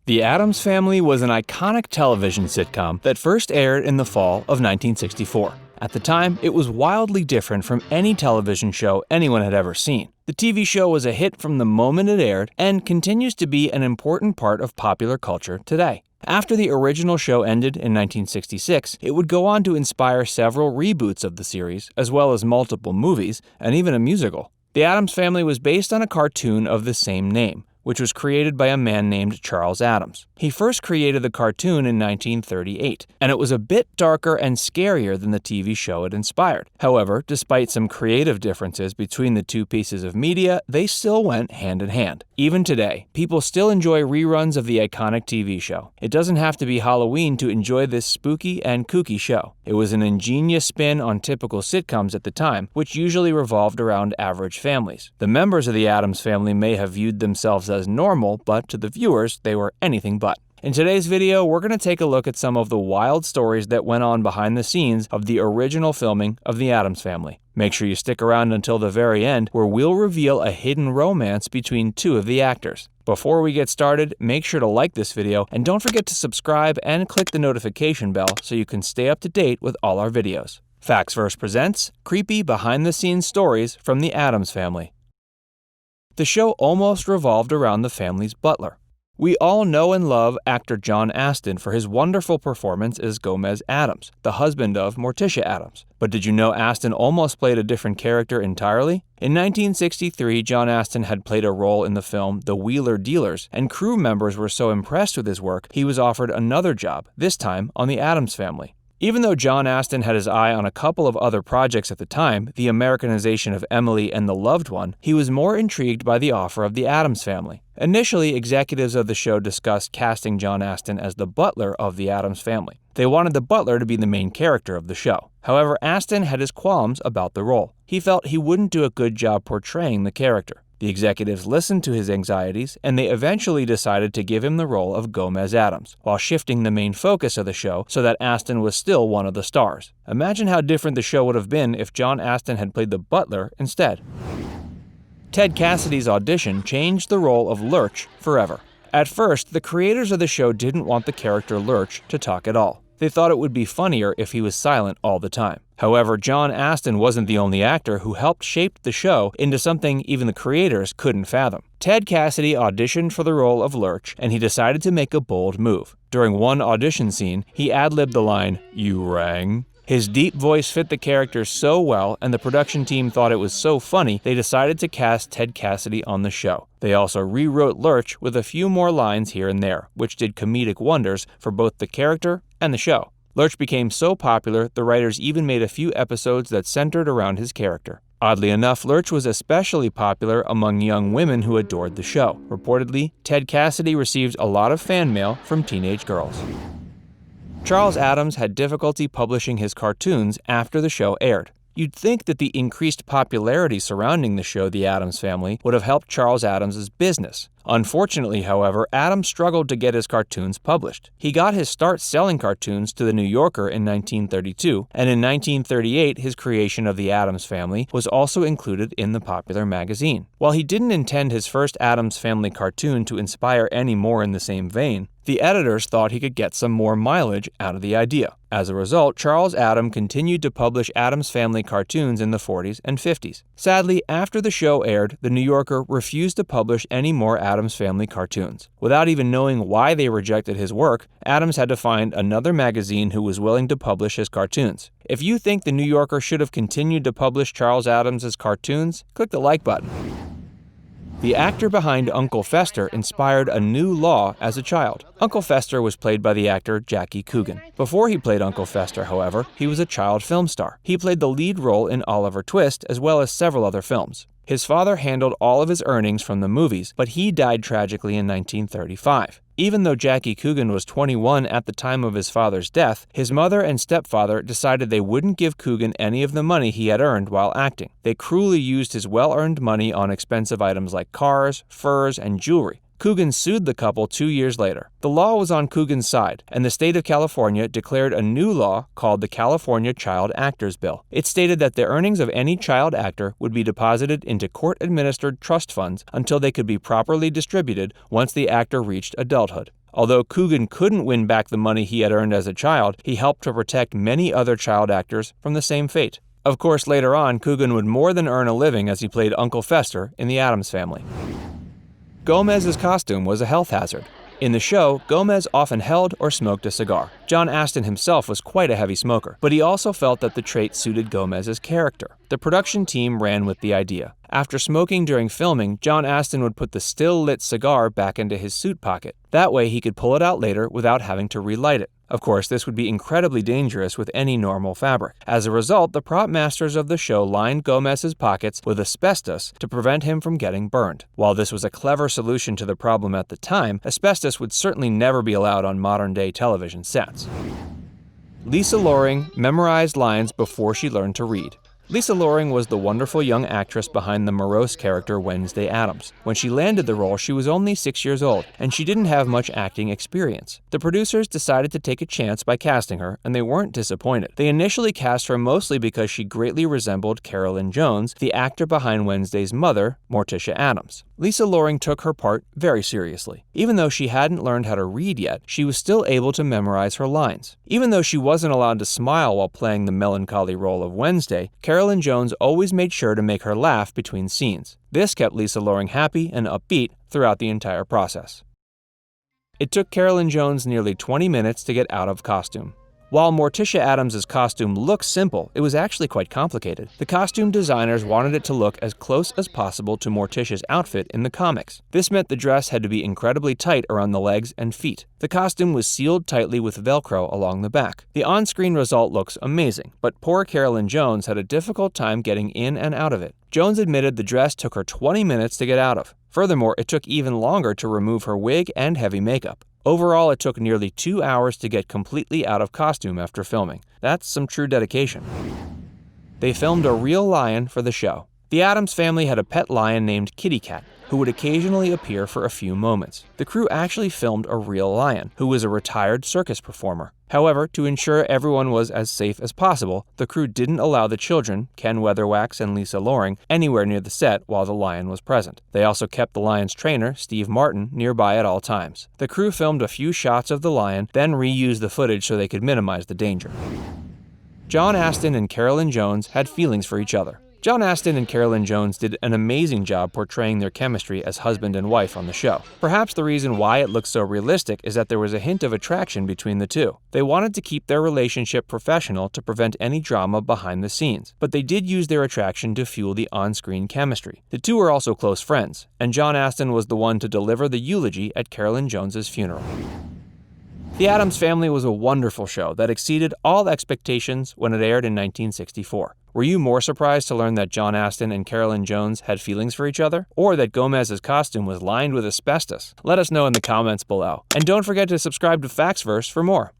The Addams Family was an iconic television sitcom that first aired in the fall of 1964. At the time, it was wildly different from any television show anyone had ever seen. The TV show was a hit from the moment it aired and continues to be an important part of popular culture today. After the original show ended in 1966, it would go on to inspire several reboots of the series, as well as multiple movies and even a musical. The Addams Family was based on a cartoon of the same name, which was created by a man named Charles Addams. He first created the cartoon in 1938, and it was a bit darker and scarier than the TV show it inspired. However, despite some creative differences between the two pieces of media, they still went hand in hand. Even today, people still enjoy reruns of the iconic TV show. It doesn't have to be Halloween to enjoy this spooky and kooky show. It was an ingenious spin on typical sitcoms at the time, which usually revolved around average families. The members of the Addams Family may have viewed themselves as normal, but to the viewers, they were anything but. In today's video, we're going to take a look at some of the wild stories that went on behind the scenes of the original filming of the Addams Family. Make sure you stick around until the very end, where we'll reveal a hidden romance between two of the actors. Before we get started, make sure to like this video, and don't forget to subscribe and click the notification bell so you can stay up to date with all our videos. Facts Verse presents creepy behind-the-scenes stories from the Addams Family. The show almost revolved around the family's butler. We all know and love actor John Astin for his wonderful performance as Gomez Addams, the husband of Morticia Addams. But did you know Astin almost played a different character entirely? In 1963, John Astin had played a role in the film The Wheeler Dealers, and crew members were so impressed with his work, he was offered another job, this time on the Addams Family. Even though John Astin had his eye on a couple of other projects at the time, the Americanization of Emily and the Loved One, he was more intrigued by the offer of the Addams Family. Initially, executives of the show discussed casting John Astin as the butler of the Addams Family. They wanted the butler to be the main character of the show. However, Astin had his qualms about the role. He felt he wouldn't do a good job portraying the character. The executives listened to his anxieties, and they eventually decided to give him the role of Gomez Addams, while shifting the main focus of the show so that Astin was still one of the stars. Imagine how different the show would have been if John Astin had played the butler instead. Ted Cassidy's audition changed the role of Lurch forever. At first, the creators of the show didn't want the character Lurch to talk at all. They thought it would be funnier if he was silent all the time. However, John Astin wasn't the only actor who helped shape the show into something even the creators couldn't fathom. Ted Cassidy auditioned for the role of Lurch, and he decided to make a bold move. During one audition scene, he ad-libbed the line, "You rang?" His deep voice fit the character so well, and the production team thought it was so funny, they decided to cast Ted Cassidy on the show. They also rewrote Lurch with a few more lines here and there, which did comedic wonders for both the character and the show. Lurch became so popular, the writers even made a few episodes that centered around his character. Oddly enough, Lurch was especially popular among young women who adored the show. Reportedly, Ted Cassidy received a lot of fan mail from teenage girls. Charles Addams had difficulty publishing his cartoons after the show aired. You'd think that the increased popularity surrounding the show The Addams Family would have helped Charles Addams' business. Unfortunately, however, Addams struggled to get his cartoons published. He got his start selling cartoons to The New Yorker in 1932, and in 1938 his creation of The Addams Family was also included in the popular magazine. While he didn't intend his first Addams Family cartoon to inspire any more in the same vein, the editors thought he could get some more mileage out of the idea. As a result, Charles Addams continued to publish Addams Family cartoons in the 40s and 50s. Sadly, after the show aired, The New Yorker refused to publish any more Addams Family cartoons. Without even knowing why they rejected his work, Addams had to find another magazine who was willing to publish his cartoons. If you think The New Yorker should have continued to publish Charles Addams' cartoons, click the like button. The actor behind Uncle Fester inspired a new law as a child. Uncle Fester was played by the actor Jackie Coogan. Before he played Uncle Fester, however, he was a child film star. He played the lead role in Oliver Twist as well as several other films. His father handled all of his earnings from the movies, but he died tragically in 1935. Even though Jackie Coogan was 21 at the time of his father's death, his mother and stepfather decided they wouldn't give Coogan any of the money he had earned while acting. They cruelly used his well-earned money on expensive items like cars, furs, and jewelry. Coogan sued the couple 2 years later. The law was on Coogan's side, and the state of California declared a new law called the California Child Actors Bill. It stated that the earnings of any child actor would be deposited into court-administered trust funds until they could be properly distributed once the actor reached adulthood. Although Coogan couldn't win back the money he had earned as a child, he helped to protect many other child actors from the same fate. Of course, later on, Coogan would more than earn a living as he played Uncle Fester in the Addams Family. Gomez's costume was a health hazard. In the show, Gomez often held or smoked a cigar. John Astin himself was quite a heavy smoker, but he also felt that the trait suited Gomez's character. The production team ran with the idea. After smoking during filming, John Astin would put the still-lit cigar back into his suit pocket. That way he could pull it out later without having to relight it. Of course, this would be incredibly dangerous with any normal fabric. As a result, the prop masters of the show lined Gomez's pockets with asbestos to prevent him from getting burned. While this was a clever solution to the problem at the time, asbestos would certainly never be allowed on modern-day television sets. Lisa Loring memorized lines before she learned to read. Lisa Loring was the wonderful young actress behind the morose character Wednesday Addams. When she landed the role, she was only 6 years old, and she didn't have much acting experience. The producers decided to take a chance by casting her, and they weren't disappointed. They initially cast her mostly because she greatly resembled Carolyn Jones, the actor behind Wednesday's mother, Morticia Addams. Lisa Loring took her part very seriously. Even though she hadn't learned how to read yet, she was still able to memorize her lines. Even though she wasn't allowed to smile while playing the melancholy role of Wednesday, Carolyn Jones always made sure to make her laugh between scenes. This kept Lisa Loring happy and upbeat throughout the entire process. It took Carolyn Jones nearly 20 minutes to get out of costume. While Morticia Addams' costume looked simple, it was actually quite complicated. The costume designers wanted it to look as close as possible to Morticia's outfit in the comics. This meant the dress had to be incredibly tight around the legs and feet. The costume was sealed tightly with Velcro along the back. The on-screen result looks amazing, but poor Carolyn Jones had a difficult time getting in and out of it. Jones admitted the dress took her 20 minutes to get out of. Furthermore, it took even longer to remove her wig and heavy makeup. Overall, it took nearly 2 hours to get completely out of costume after filming. That's some true dedication. They filmed a real lion for the show. The Addams family had a pet lion named Kitty Cat, who would occasionally appear for a few moments. The crew actually filmed a real lion, who was a retired circus performer. However, to ensure everyone was as safe as possible, the crew didn't allow the children, Ken Weatherwax and Lisa Loring, anywhere near the set while the lion was present. They also kept the lion's trainer, Steve Martin, nearby at all times. The crew filmed a few shots of the lion, then reused the footage so they could minimize the danger. John Astin and Carolyn Jones had feelings for each other. John Astin and Carolyn Jones did an amazing job portraying their chemistry as husband and wife on the show. Perhaps the reason why it looks so realistic is that there was a hint of attraction between the two. They wanted to keep their relationship professional to prevent any drama behind the scenes, but they did use their attraction to fuel the on-screen chemistry. The two were also close friends, and John Astin was the one to deliver the eulogy at Carolyn Jones's funeral. The Addams Family was a wonderful show that exceeded all expectations when it aired in 1964. Were you more surprised to learn that John Astin and Carolyn Jones had feelings for each other? Or that Gomez's costume was lined with asbestos? Let us know in the comments below. And don't forget to subscribe to Factsverse for more.